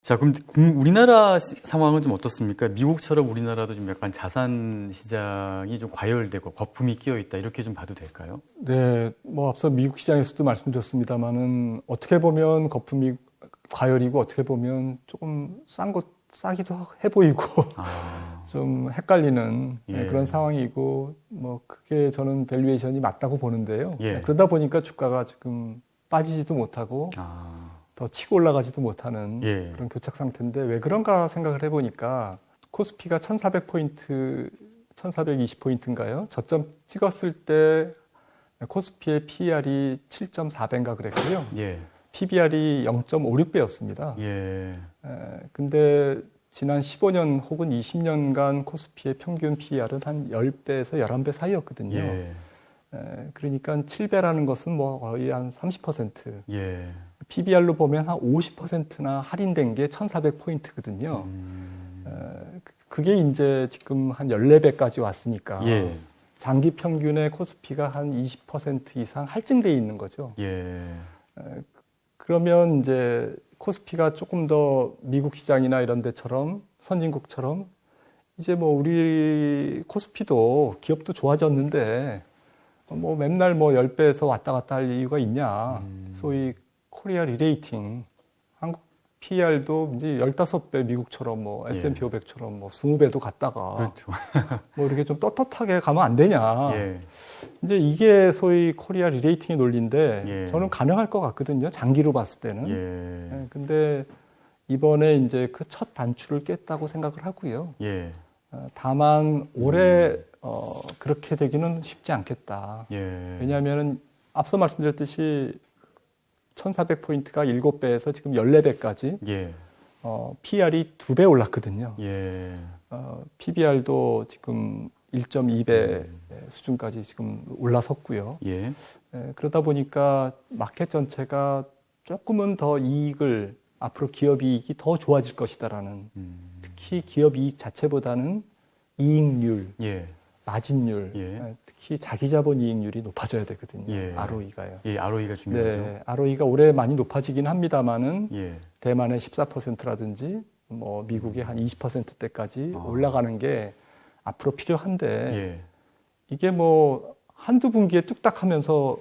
자, 그럼 우리나라 상황은 좀 어떻습니까? 미국처럼 우리나라도 좀 약간 자산 시장이 좀 과열되고 거품이 끼어 있다 이렇게 좀 봐도 될까요? 네, 뭐 앞서 미국 시장에서도 말씀드렸습니다만은 어떻게 보면 거품이 과열이고 어떻게 보면 조금 싸기도 해 보이고 좀 헷갈리는 예. 그런 상황이고 뭐 그게 저는 밸류에이션이 맞다고 보는데요. 예. 그러다 보니까 주가가 지금 빠지지도 못하고 더 치고 올라가지도 못하는 예. 그런 교착 상태인데 왜 그런가 생각을 해보니까 코스피가 1400포인트, 1420포인트인가요? 저점 찍었을 때 코스피의 PER이 7.4배인가 그랬고요. 예. PBR이 0.56배였습니다. 예. 근데 지난 15년 혹은 20년간 코스피의 평균 PER은 한 10배에서 11배 사이였거든요. 예. 그러니까 7배라는 것은 뭐 거의 한 30%. 예. PBR로 보면 한 50%나 할인된 게 1,400포인트거든요. 그게 이제 지금 한 14배까지 왔으니까 예. 장기 평균의 코스피가 한 20% 이상 할증돼 있는 거죠. 예. 그러면 이제 코스피가 조금 더 미국 시장이나 이런 데처럼 선진국처럼 이제 뭐 우리 코스피도 기업도 좋아졌는데 뭐 맨날 뭐 10배에서 왔다 갔다 할 이유가 있냐. 소위 코리아 리레이팅. 한국 PER도 이제 15배 미국처럼 뭐 S&P 500처럼 뭐 20배도 갔다가 그렇죠. 뭐 이렇게 좀 떳떳하게 가면 안 되냐. 예. 이제 이게 소위 코리아 리레이팅의 논리인데 예. 저는 가능할 것 같거든요. 장기로 봤을 때는. 예. 근데 이번에 이제 그 첫 단추를 깼다고 생각을 하고요. 예. 다만 올해 그렇게 되기는 쉽지 않겠다. 예. 왜냐하면은 앞서 말씀드렸듯이 1,400포인트가 7배에서 지금 14배까지 예. PER이 2배 올랐거든요. 예. PBR도 지금 1.2배 수준까지 지금 올라섰고요. 예. 그러다 보니까 마켓 전체가 조금은 더 이익을 앞으로 기업 이익이 더 좋아질 것이다라는 특히 기업 이익 자체보다는 이익률, 예. 마진율, 예. 특히 자기 자본 이익률이 높아져야 되거든요. 예. ROE가요. 예, ROE가 중요하죠. 네, ROE가 올해 많이 높아지긴 합니다만은 예. 대만의 14%라든지 뭐 미국의 한 20%대까지 올라가는 게 앞으로 필요한데 예. 이게 뭐 한두 분기에 뚝딱 하면서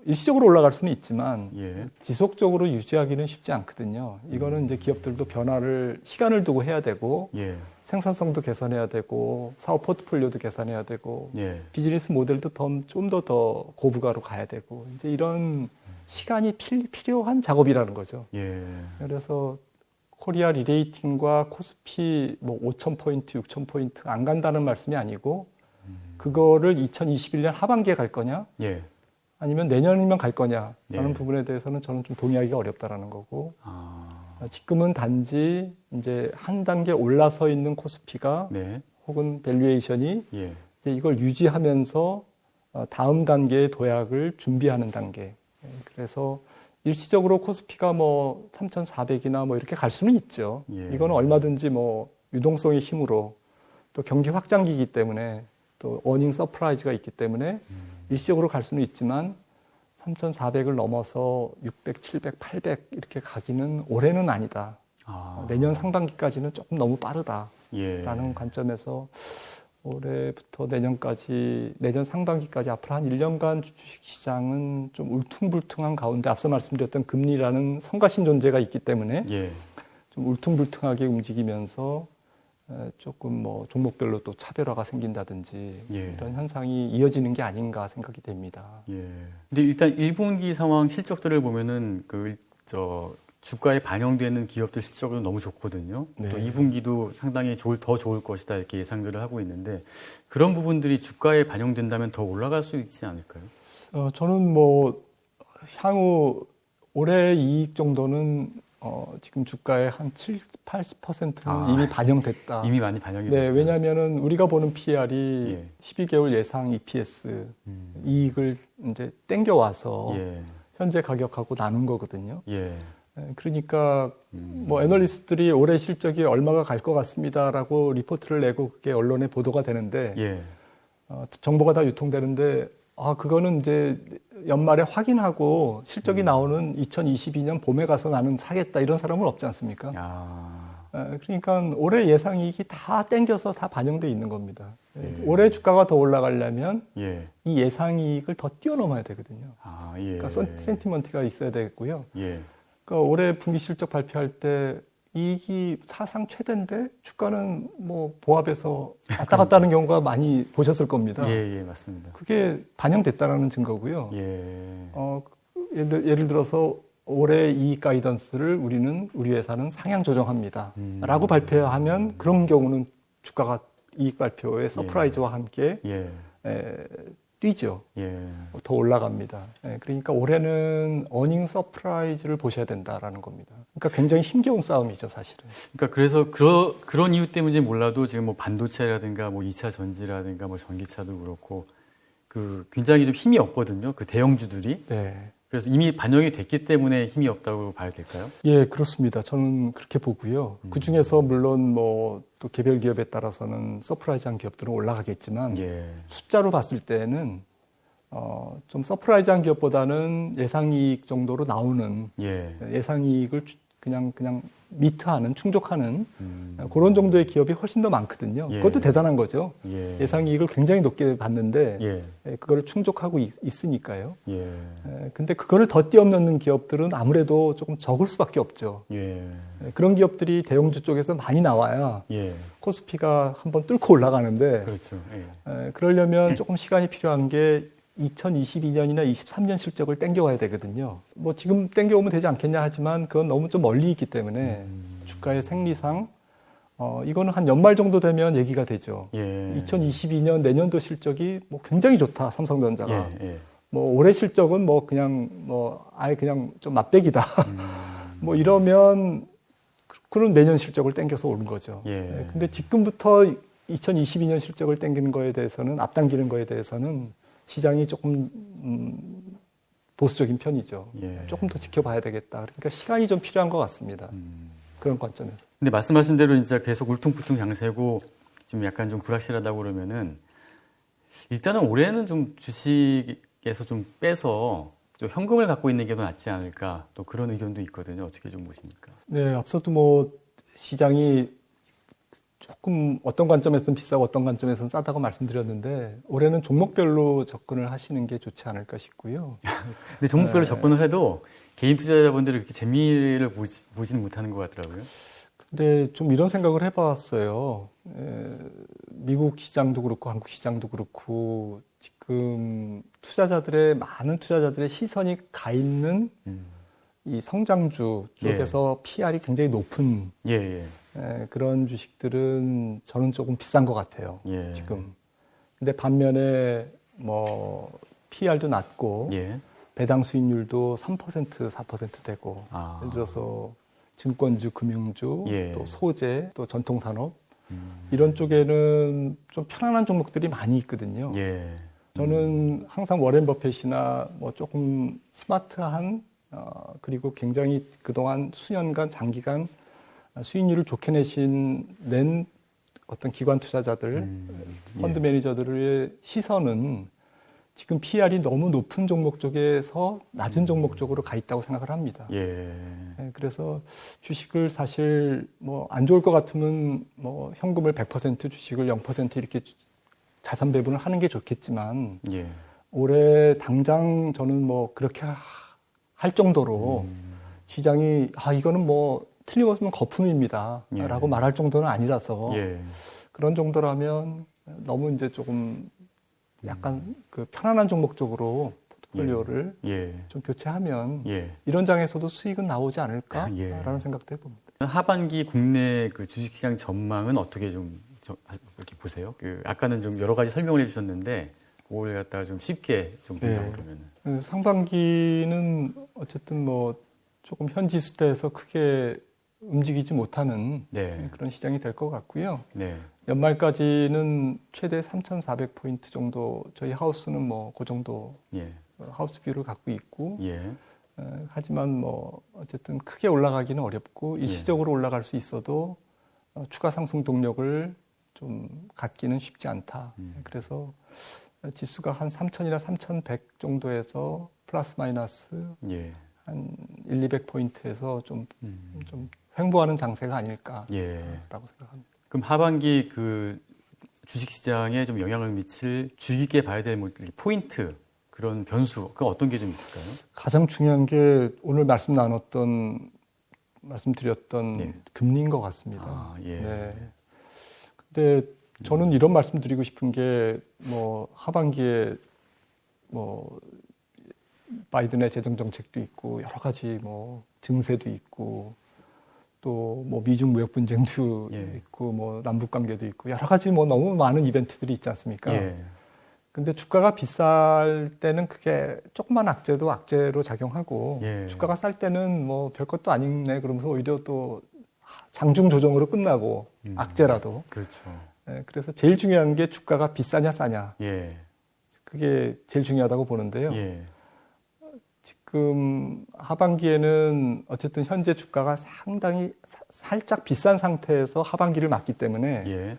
일시적으로 올라갈 수는 있지만 예. 지속적으로 유지하기는 쉽지 않거든요. 이거는 이제 기업들도 변화를 시간을 두고 해야 되고 예. 생산성도 개선해야 되고 사업 포트폴리오도 개선해야 되고 예. 비즈니스 모델도 좀 더 고부가로 가야 되고 이제 이런 시간이 필요한 작업이라는 거죠. 예. 그래서 코리아 리레이팅과 코스피 뭐 5,000포인트, 6,000포인트 안 간다는 말씀이 아니고 그거를 2021년 하반기에 갈 거냐? 예. 아니면 내년이면 갈 거냐라는 예. 부분에 대해서는 저는 좀 동의하기가 어렵다라는 거고 지금은 단지 이제 한 단계 올라서 있는 코스피가 네. 혹은 밸류에이션이 예. 이제 이걸 유지하면서 다음 단계의 도약을 준비하는 단계. 그래서 일시적으로 코스피가 뭐 3,400이나 뭐 이렇게 갈 수는 있죠. 예. 이거는 얼마든지 뭐 유동성의 힘으로 또 경기 확장기이기 때문에 또 어닝 서프라이즈가 있기 때문에 일시적으로 갈 수는 있지만 3,400을 넘어서 600, 700, 800 이렇게 가기는 올해는 아니다. 내년 상반기까지는 조금 너무 빠르다라는 예. 관점에서 올해부터 내년까지, 내년 상반기까지 앞으로 한 1년간 주식시장은 좀 울퉁불퉁한 가운데 앞서 말씀드렸던 금리라는 성가신 존재가 있기 때문에 예. 좀 울퉁불퉁하게 움직이면서 조금 뭐 종목별로 또 차별화가 생긴다든지 예. 이런 현상이 이어지는 게 아닌가 생각이 됩니다. 예. 근데 일단 1분기 상황 실적들을 보면은 주가에 반영되는 기업들 실적은 너무 좋거든요. 네. 또 2분기도 상당히 더 좋을 것이다 이렇게 예상들을 하고 있는데 그런 부분들이 주가에 반영된다면 더 올라갈 수 있지 않을까요? 저는 뭐 향후 올해 이익 정도는 지금 주가의 한 70, 80%는 이미 반영됐다. 이미 많이 반영이 네, 됐다. 왜냐하면은 우리가 보는 PER이 12개월 예상 EPS 이익을 이제 땡겨와서 현재 가격하고 나눈 거거든요. 예. 그러니까 뭐 애널리스트들이 올해 실적이 얼마가 갈 것 같습니다라고 리포트를 내고 그게 언론에 보도가 되는데 정보가 다 유통되는데 그거는 이제 연말에 확인하고 실적이 나오는 2022년 봄에 가서 나는 사겠다 이런 사람은 없지 않습니까? 그러니까 올해 예상이익이 다 땡겨서 다 반영돼 있는 겁니다. 올해 주가가 더 올라가려면 이 예상이익을 더 뛰어넘어야 되거든요. 그러니까 센티먼트가 있어야 되겠고요. 그러니까 올해 분기 실적 발표할 때 이익이 사상 최대인데 주가는 뭐 보합해서 왔다 갔다 하는 경우가 많이 보셨을 겁니다. 맞습니다. 그게 반영됐다라는 증거고요. 예를 들어서 올해 이익 가이던스를 우리 회사는 상향 조정합니다. 라고 발표하면 그런 경우는 주가가 이익 발표의 서프라이즈와 함께 뛰죠. 더 올라갑니다. 그러니까 올해는 어닝 서프라이즈를 보셔야 된다라는 겁니다. 그러니까 굉장히 힘겨운 싸움이죠, 사실은. 그러니까 그래서 그런 이유 때문인지 몰라도 지금 뭐 반도체라든가 뭐 2차 전지라든가 뭐 전기차도 그렇고 그 굉장히 좀 힘이 없거든요. 그 대형주들이. 그래서 이미 반영이 됐기 때문에 힘이 없다고 봐야 될까요? 예, 그렇습니다. 저는 그렇게 보고요. 그 중에서 물론 뭐 또 개별 기업에 따라서는 서프라이즈한 기업들은 올라가겠지만 숫자로 봤을 때는 좀 서프라이즈한 기업보다는 예상이익 정도로 나오는 예상이익을 그냥 미트하는 충족하는 그런 정도의 기업이 훨씬 더 많거든요. 그것도 대단한 거죠. 예상이익을 굉장히 높게 봤는데 그걸 충족하고 있으니까요. 근데 그거를 더 뛰어넘는 기업들은 아무래도 조금 적을 수밖에 없죠. 그런 기업들이 대형주 쪽에서 많이 나와야 코스피가 한번 뚫고 올라가는데 그러려면 조금 시간이 필요한 게 2022년이나 23년 실적을 땡겨와야 되거든요. 뭐 지금 땡겨오면 되지 않겠냐 하지만 그건 너무 좀 멀리 있기 때문에 주가의 생리상 이거는 한 연말 정도 되면 얘기가 되죠. 2022년 내년도 실적이 뭐 굉장히 좋다, 삼성전자가. 뭐 올해 실적은 뭐 그냥 뭐 아예 그냥 좀 맛배기다. 뭐 이러면 그런 내년 실적을 땡겨서 오는 거죠. 근데 지금부터 2022년 실적을 땡기는 거에 대해서는 앞당기는 거에 대해서는 시장이 조금 보수적인 편이죠. 조금 더 지켜봐야 되겠다. 그러니까 시간이 좀 필요한 것 같습니다. 그런 관점에서. 근데 말씀하신 대로 진짜 계속 울퉁불퉁 장세고 좀 약간 좀 불확실하다고 그러면은 일단은 올해는 좀 주식에서 좀 빼서 좀 현금을 갖고 있는 게 더 낫지 않을까 또 그런 의견도 있거든요. 어떻게 좀 보십니까? 네, 앞서도 뭐 시장이 조금 어떤 관점에서는 비싸고 어떤 관점에서는 싸다고 말씀드렸는데 올해는 종목별로 접근을 하시는 게 좋지 않을까 싶고요. 근데 종목별로 접근을 해도 개인 투자자분들이 그렇게 재미를 보지는 못하는 것 같더라고요. 근데 좀 이런 생각을 해봤어요. 미국 시장도 그렇고 한국 시장도 그렇고 지금 많은 투자자들의 시선이 가 있는 이 성장주 쪽에서 PR이 굉장히 높은 그런 주식들은 저는 조금 비싼 것 같아요. 지금. 근데 반면에 뭐 PR도 낮고 배당 수익률도 3%, 4% 되고 예를 들어서 증권주, 금융주, 또 소재, 또 전통산업 이런 쪽에는 좀 편안한 종목들이 많이 있거든요. 저는 항상 워렌 버핏이나 뭐 조금 스마트한 그리고 굉장히 그동안 수년간 장기간 수익률을 좋게 낸 어떤 기관 투자자들, 펀드 매니저들의 시선은 지금 PR이 너무 높은 종목 쪽에서 낮은 종목 쪽으로 가 있다고 생각을 합니다. 그래서 주식을 사실 뭐 안 좋을 것 같으면 뭐 현금을 100% 주식을 0% 이렇게 자산 배분을 하는 게 좋겠지만 올해 당장 저는 뭐 그렇게 할 정도로 시장이 이거는 뭐 틀림없으면 거품입니다 라고 말할 정도는 아니라서 그런 정도라면 너무 이제 조금 약간 그 편안한 종목 쪽으로 포트폴리오를 좀 교체하면 이런 장에서도 수익은 나오지 않을까라는 생각도 해봅니다. 하반기 국내 그 주식시장 전망은 어떻게 좀 이렇게 보세요? 아까는 좀 여러 가지 설명을 해주셨는데 그걸 갖다가 좀 쉽게 좀 본다고 그러면은 상반기는 어쨌든 뭐 조금 현 지수대에서 크게 움직이지 못하는 그런 시장이 될 것 같고요. 연말까지는 최대 3,400포인트 정도 저희 하우스는 뭐 그 정도 하우스 뷰를 갖고 있고 하지만 뭐 어쨌든 크게 올라가기는 어렵고 일시적으로 올라갈 수 있어도 추가 상승 동력을 좀 갖기는 쉽지 않다. 그래서 지수가 한 3,000이나 3,100 정도에서 플러스 마이너스 예. 한 1, 200포인트에서 좀 횡보하는 장세가 아닐까라고 예. 생각합니다. 그럼 하반기 그 주식시장에 좀 영향을 미칠 주의 깊게 봐야 될 뭐 포인트, 그런 변수, 그 어떤 게 좀 있을까요? 가장 중요한 게 오늘 말씀드렸던 네. 금리인 것 같습니다. 아, 예. 네. 근데 저는 이런 말씀드리고 싶은 게 뭐 하반기에 뭐 바이든의 재정 정책도 있고 여러 가지 뭐 증세도 있고 또 뭐 미중 무역 분쟁도 예. 있고 뭐 남북 관계도 있고 여러 가지 뭐 너무 많은 이벤트들이 있지 않습니까? 예. 근데 주가가 비쌀 때는 그게 조그만 악재도 악재로 작용하고 예. 주가가 쌀 때는 뭐 별것도 아니네 그러면서 오히려 또 장중 조정으로 끝나고 악재라도. 그렇죠. 예, 그래서 제일 중요한 게 주가가 비싸냐 싸냐. 예. 그게 제일 중요하다고 보는데요. 예. 지금 하반기에는 어쨌든 현재 주가가 상당히 살짝 비싼 상태에서 하반기를 맞기 때문에 예.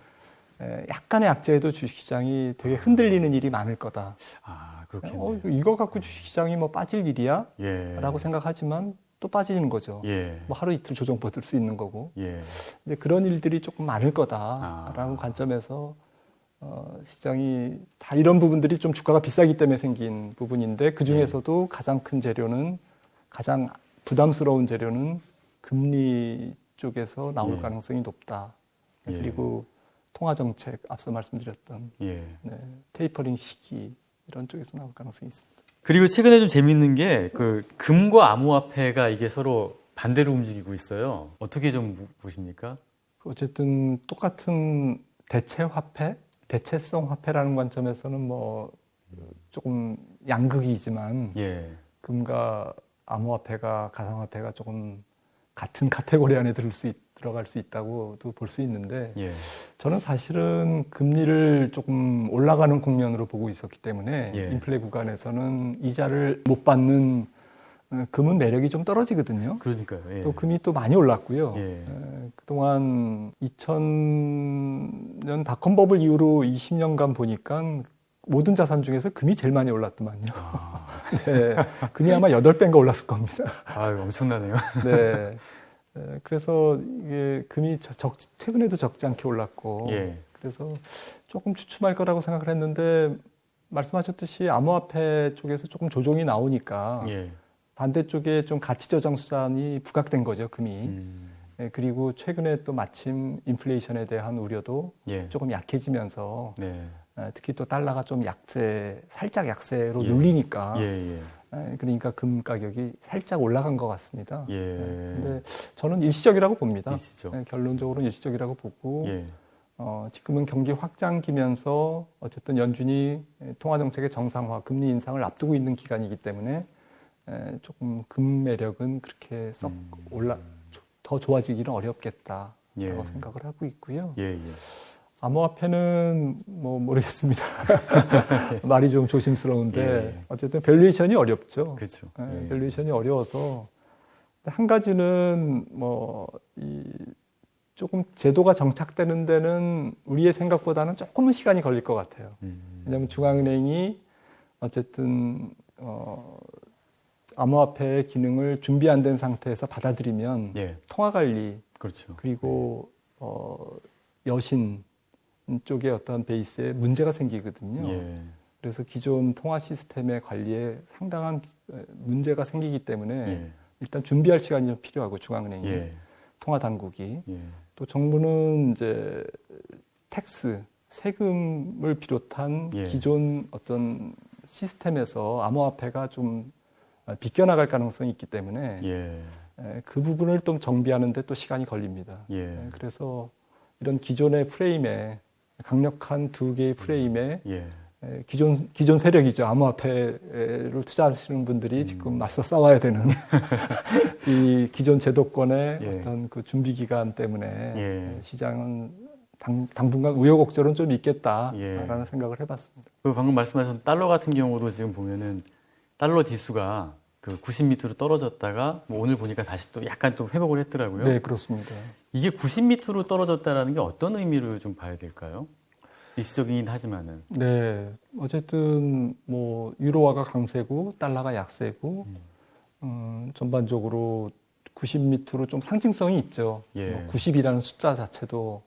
약간의 악재에도 주식시장이 되게 흔들리는 일이 많을 거다. 아, 그렇겠네요. 이거 갖고 주식시장이 뭐 빠질 일이야? 예. 라고 생각하지만 또 빠지는 거죠. 예. 뭐 하루 이틀 조정 받을 수 있는 거고. 예. 이제 그런 일들이 조금 많을 거다라는 아. 관점에서 시장이 다 이런 부분들이 좀 주가가 비싸기 때문에 생긴 부분인데 그 중에서도 가장 큰 재료는 가장 부담스러운 재료는 금리 쪽에서 나올 예. 가능성이 높다. 예. 그리고 통화 정책 앞서 말씀드렸던 예. 테이퍼링 시기 이런 쪽에서 나올 가능성이 있습니다. 그리고 최근에 좀 재밌는 게 그 금과 암호화폐가 이게 서로 반대로 움직이고 있어요. 어떻게 좀 보십니까? 어쨌든 똑같은 대체성 화폐라는 관점에서는 뭐 조금 양극이지만 예. 금과 암호화폐가 가상화폐가 조금 같은 카테고리 안에 들어갈 수 있다고도 볼 수 있는데 예. 저는 사실은 금리를 조금 올라가는 국면으로 보고 있었기 때문에 예. 인플레 구간에서는 이자를 못 받는 금은 매력이 좀 떨어지거든요. 그러니까요. 예. 또 금이 또 많이 올랐고요. 예. 그동안 2000년 닷컴 버블 이후로 20년간 보니까 모든 자산 중에서 금이 제일 많이 올랐더만요. 아, 네, 금이 아마 8배인가 올랐을 겁니다. 아유, 엄청나네요. 네. 그래서 이게 금이 최근에도 적지 않게 올랐고, 예. 그래서 조금 주춤할 거라고 생각을 했는데, 말씀하셨듯이 암호화폐 쪽에서 조금 조정이 나오니까, 예. 반대쪽에 좀 가치 저장 수단이 부각된 거죠, 금이. 예, 그리고 최근에 또 마침 인플레이션에 대한 우려도 예. 조금 약해지면서, 네. 특히 또 달러가 좀 살짝 약세로 예. 눌리니까, 예. 그러니까 금 가격이 살짝 올라간 것 같습니다. 예. 근데 저는 일시적이라고 봅니다. 일시적. 결론적으로는 일시적이라고 보고 예. 지금은 경기 확장기면서 어쨌든 연준이 통화정책의 정상화, 금리 인상을 앞두고 있는 기간이기 때문에 조금 금 매력은 그렇게 썩 더 좋아지기는 어렵겠다라고 예. 생각을 하고 있고요. 예. 암호화폐는 뭐 모르겠습니다. 말이 좀 조심스러운데 예. 어쨌든 밸류에이션이 어렵죠. 그렇죠. 예, 밸류에이션이 어려워서 한 가지는 조금 제도가 정착되는 데는 우리의 생각보다는 조금은 시간이 걸릴 것 같아요. 왜냐하면 중앙은행이 어쨌든 암호화폐의 기능을 준비 안 된 상태에서 받아들이면 예. 통화 관리 그렇죠. 그리고 여신 쪽에 어떤 베이스에 문제가 생기거든요. 예. 그래서 기존 통화 시스템의 관리에 상당한 문제가 생기기 때문에 예. 일단 준비할 시간이 좀 필요하고 중앙은행이 예. 통화 당국이 예. 또 정부는 이제 세금을 비롯한 예. 기존 어떤 시스템에서 암호화폐가 좀 비껴나갈 가능성이 있기 때문에 예. 그 부분을 좀 정비하는데 또 시간이 걸립니다. 예. 그래서 이런 기존의 프레임에 강력한 두 개의 프레임에 예. 기존 세력이죠. 암호화폐를 투자하시는 분들이 지금 맞서 싸워야 되는 이 기존 제도권의 예. 어떤 그 준비 기간 때문에 예. 시장은 당분간 우여곡절은 좀 있겠다라는 예. 생각을 해봤습니다. 그 방금 말씀하신 달러 같은 경우도 지금 보면은 달러 지수가 그 90 밑으로 떨어졌다가 뭐 오늘 보니까 다시 또 약간 또 회복을 했더라고요. 네, 그렇습니다. 이게 90 밑으로 떨어졌다라는 게 어떤 의미를 좀 봐야 될까요? 일시적이긴 하지만은. 네, 어쨌든 뭐 유로화가 강세고 달러가 약세고 전반적으로 90 밑으로 좀 상징성이 있죠. 예. 90이라는 숫자 자체도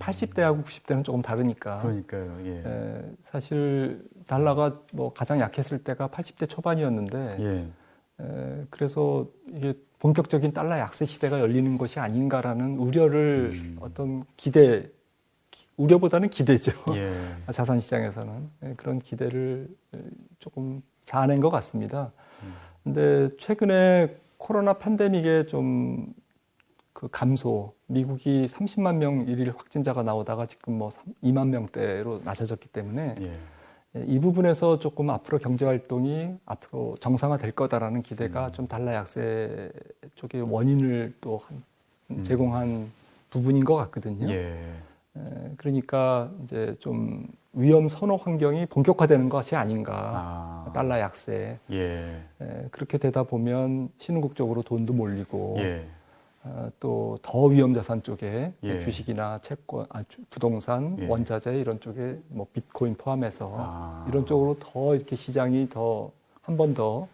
80대하고 90대는 조금 다르니까. 그러니까요. 예. 사실 달러가 뭐 가장 약했을 때가 80대 초반이었는데 예. 그래서 이게 본격적인 달러 약세 시대가 열리는 것이 아닌가라는 우려를 어떤 기대, 우려보다는 기대죠. 예. 자산시장에서는 그런 기대를 조금 자아낸 것 같습니다. 근데 최근에 코로나 팬데믹에 좀 그 감소, 미국이 30만 명 일일 확진자가 나오다가 지금 뭐 2만 명대로 낮아졌기 때문에 예. 이 부분에서 조금 앞으로 경제 활동이 앞으로 정상화될 거다라는 기대가 좀 달러 약세 쪽의 원인을 또 제공한 부분인 것 같거든요. 예. 그러니까 이제 좀 위험 선호 환경이 본격화되는 것이 아닌가. 달러 약세. 예. 그렇게 되다 보면 신흥국 쪽으로 돈도 몰리고 예. 또 더 위험 자산 쪽에 예. 주식이나 채권, 부동산, 예. 원자재 이런 쪽에 뭐 비트코인 포함해서 이런 쪽으로 더 이렇게 시장이 더 한 번 더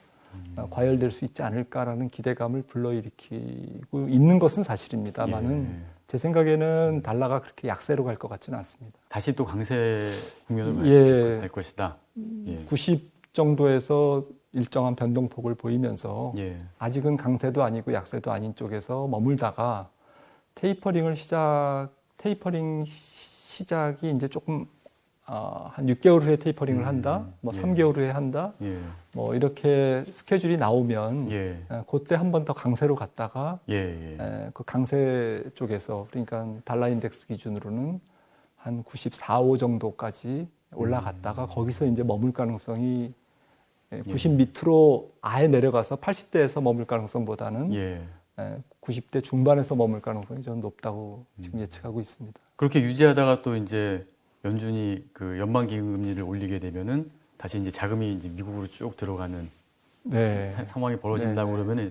과열될 수 있지 않을까라는 기대감을 불러일으키고 있는 것은 사실입니다만은 제 생각에는 달러가 그렇게 약세로 갈 것 같지는 않습니다. 다시 또 강세 국면으로 갈 것이다. 예. 90 정도에서 일정한 변동폭을 보이면서 예. 아직은 강세도 아니고 약세도 아닌 쪽에서 머물다가 테이퍼링 시작이 이제 조금 한 6개월 후에 테이퍼링을 한다, 뭐 3개월 후에 한다, 예. 뭐 이렇게 스케줄이 나오면 예. 그때 한 번 더 강세로 갔다가 예. 그 강세 쪽에서 그러니까 달러 인덱스 기준으로는 한 94, 5 정도까지 올라갔다가 거기서 이제 머물 가능성이 90 밑으로 아예 내려가서 80대에서 머물 가능성보다는 90대 중반에서 머물 가능성이 좀 높다고 지금 예측하고 있습니다. 그렇게 유지하다가 또 이제 연준이 그 연방기금리를 올리게 되면은 다시 이제 자금이 이제 미국으로 쭉 들어가는 상황이 벌어진다고 그러면은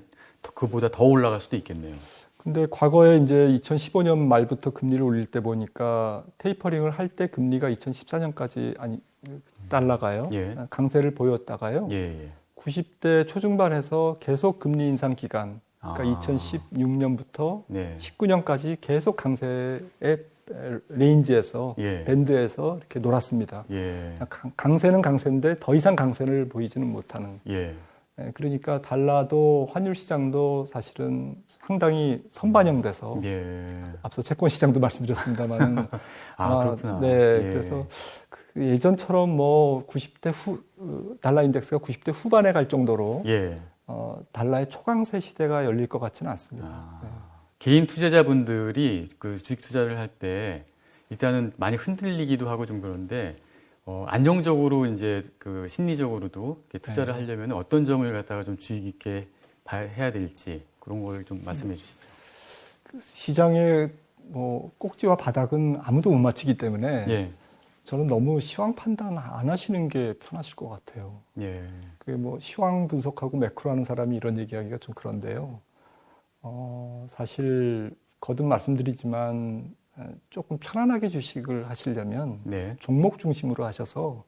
그보다 더 올라갈 수도 있겠네요. 근데 과거에 이제 2015년 말부터 금리를 올릴 때 보니까 테이퍼링을 할 때 금리가 2014년까지 달러가요. 강세를 보였다가요. 90대 초중반에서 계속 금리 인상 기간, 그러니까 2016년부터 19년까지 계속 강세의 레인지에서 밴드에서 이렇게 놀았습니다. 강세는 강세인데 더 이상 강세를 보이지는 못하는. 그러니까 달러도 환율 시장도 사실은 상당히 선반영돼서 앞서 채권 시장도 말씀드렸습니다만 그렇구나. 그래서 예전처럼 뭐 90대 달러 인덱스가 90대 후반에 갈 정도로 달러의 초강세 시대가 열릴 것 같지는 않습니다. 개인 투자자분들이 그 주식 투자를 할 때 일단은 많이 흔들리기도 하고 좀 그런데 안정적으로 이제 그 심리적으로도 투자를 하려면 어떤 점을 갖다가 좀 주의 깊게 해야 될지 그런 걸 좀 말씀해 주시죠. 시장의 뭐 꼭지와 바닥은 아무도 못 맞히기 때문에 저는 너무 시황 판단 안 하시는 게 편하실 것 같아요. 그게 뭐 시황 분석하고 매크로하는 사람이 이런 얘기하기가 좀 그런데요. 사실 거듭 말씀드리지만 조금 편안하게 주식을 하시려면 종목 중심으로 하셔서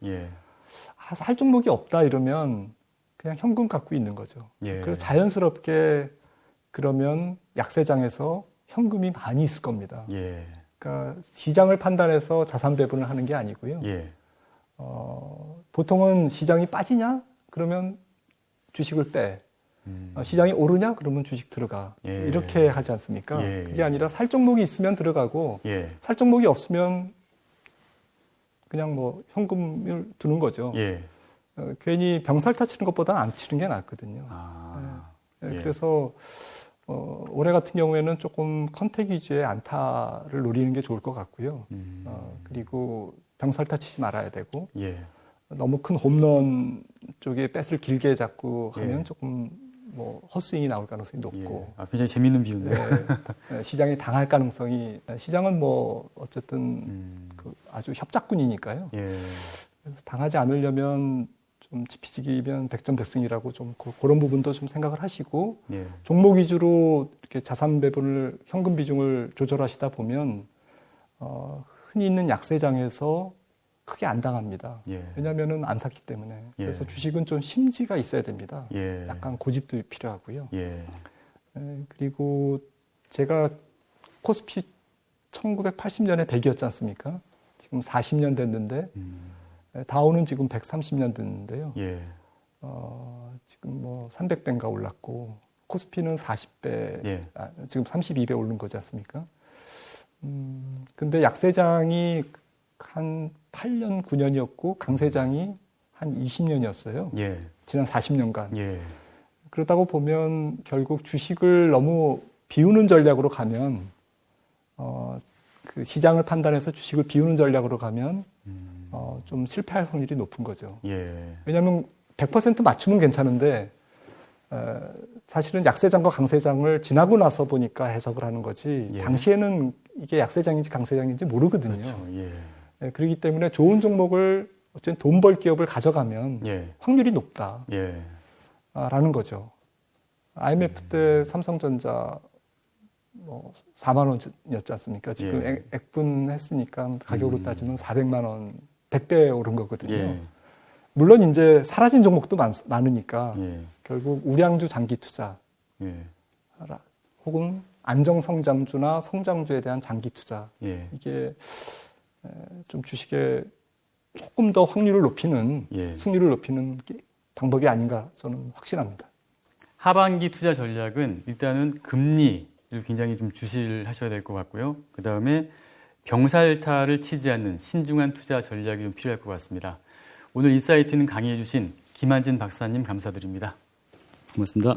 살 종목이 없다 이러면 그냥 현금 갖고 있는 거죠. 그래서 자연스럽게 그러면 약세장에서 현금이 많이 있을 겁니다. 그러니까 시장을 판단해서 자산 배분을 하는 게 아니고요. 보통은 시장이 빠지냐? 그러면 주식을 빼. 시장이 오르냐? 그러면 주식 들어가. 이렇게 하지 않습니까? 그게 아니라 살 종목이 있으면 들어가고 살 종목이 없으면 그냥 뭐 현금을 두는 거죠. 괜히 병살타 치는 것보다는 안 치는 게 낫거든요. 그래서 올해 같은 경우에는 조금 컨택 위주의 안타를 노리는 게 좋을 것 같고요. 그리고 병살타 치지 말아야 되고 너무 큰 홈런 쪽에 뱃을 길게 잡고 하면 조금 뭐 헛스윙이 나올 가능성이 높고 굉장히 재밌는 비유인데요. 시장이 당할 가능성이 시장은 뭐 어쨌든 그 아주 협작군이니까요. 그래서 당하지 않으려면 좀 지피지기면 백전백승이라고 좀 그런 부분도 좀 생각을 하시고 종목 위주로 이렇게 자산 배분을 현금 비중을 조절하시다 보면 흔히 있는 약세장에서 크게 안 당합니다. 예. 왜냐하면은 안 샀기 때문에. 예. 그래서 주식은 좀 심지가 있어야 됩니다. 예. 약간 고집도 필요하고요. 예. 그리고 제가 코스피 1980년에 100이었지 않습니까? 지금 40년 됐는데 다우는 지금 130년 됐는데요. 예. 지금 뭐 300배인가 올랐고 코스피는 40배, 예. 지금 32배 오른 거지 않습니까? 근데 약세장이 한 8년, 9년이었고 강세장이 한 20년이었어요. 예. 지난 40년간. 예. 그러다고 보면 결국 주식을 너무 비우는 전략으로 가면 그 시장을 판단해서 주식을 비우는 전략으로 가면 좀 실패할 확률이 높은 거죠. 예. 왜냐하면 100% 맞추면 괜찮은데 사실은 약세장과 강세장을 지나고 나서 보니까 해석을 하는 거지 예. 당시에는 이게 약세장인지 강세장인지 모르거든요. 그렇죠. 예. 그렇기 때문에 좋은 종목을 어쨌든 돈 벌 기업을 가져가면 예. 확률이 높다. 예. 라는 거죠. IMF 때 삼성전자 뭐 4만 원이었지 않습니까? 지금 예. 액분했으니까 가격으로 따지면 400만 원, 100배 오른 거거든요. 예. 물론 이제 사라진 종목도 많으니까 예. 결국 우량주 장기 투자 예. 혹은 안정 성장주나 성장주에 대한 장기 투자 예. 이게 좀 주식에 조금 더 확률을 높이는 예. 승률을 높이는 방법이 아닌가 저는 확신합니다. 하반기 투자 전략은 일단은 금리를 굉장히 좀 주시를 하셔야 될 것 같고요. 그 다음에 병살타를 치지 않는 신중한 투자 전략이 좀 필요할 것 같습니다. 오늘 인사이트는 강의해 주신 김한진 박사님 감사드립니다. 고맙습니다.